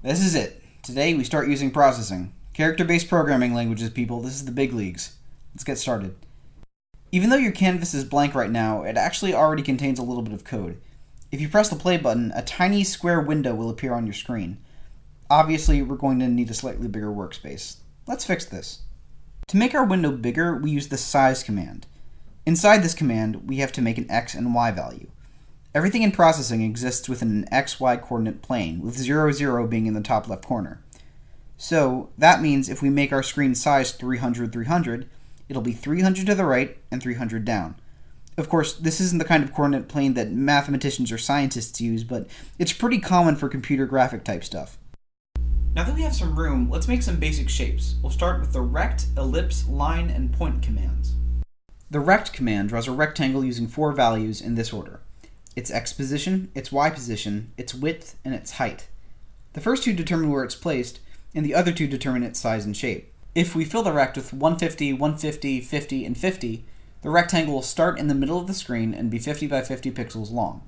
This is it. Today we start using processing. Character-based programming languages, people. This is the big leagues. Let's get started. Even though your canvas is blank right now, it actually already contains a little bit of code. If you press the play button, a tiny square window will appear on your screen. Obviously, we're going to need a slightly bigger workspace. Let's fix this. To make our window bigger, we use the size command. Inside this command, we have to make an x and y value. Everything in processing exists within an xy coordinate plane, with 0, 0 being in the top left corner. So that means if we make our screen size 300, 300, it'll be 300 to the right and 300 down. Of course, this isn't the kind of coordinate plane that mathematicians or scientists use, but it's pretty common for computer graphic type stuff. Now that we have some room, let's make some basic shapes. We'll start with the rect, ellipse, line, and point commands. The rect command draws a rectangle using 4 values in this order: its x position, its y position, its width, and its height. The first two determine where it's placed, and the other two determine its size and shape. If we fill the rect with 150, 150, 50, and 50, the rectangle will start in the middle of the screen and be 50 by 50 pixels long.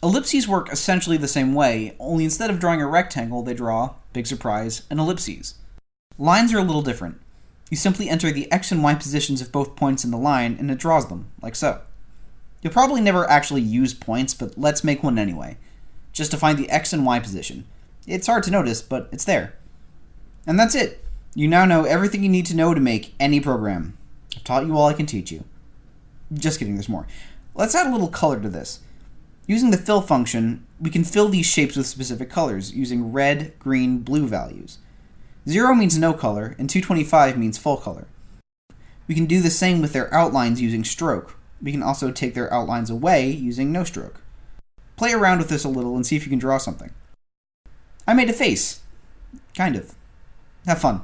Ellipses work essentially the same way, only instead of drawing a rectangle, they draw, big surprise, an ellipses. Lines are a little different. You simply enter the x and y positions of both points in the line, and it draws them, like so. You'll probably never actually use points, but let's make one anyway, just to find the x and y position. It's hard to notice, but it's there. And that's it. You now know everything you need to know to make any program. I've taught you all I can teach you. Just kidding, there's more. Let's add a little color to this. Using the fill function, we can fill these shapes with specific colors, using red, green, blue values. 0 means no color, and 225 means full color. We can do the same with their outlines using stroke. We can also take their outlines away using no stroke. Play around with this a little and see if you can draw something. I made a face. Kind of. Have fun.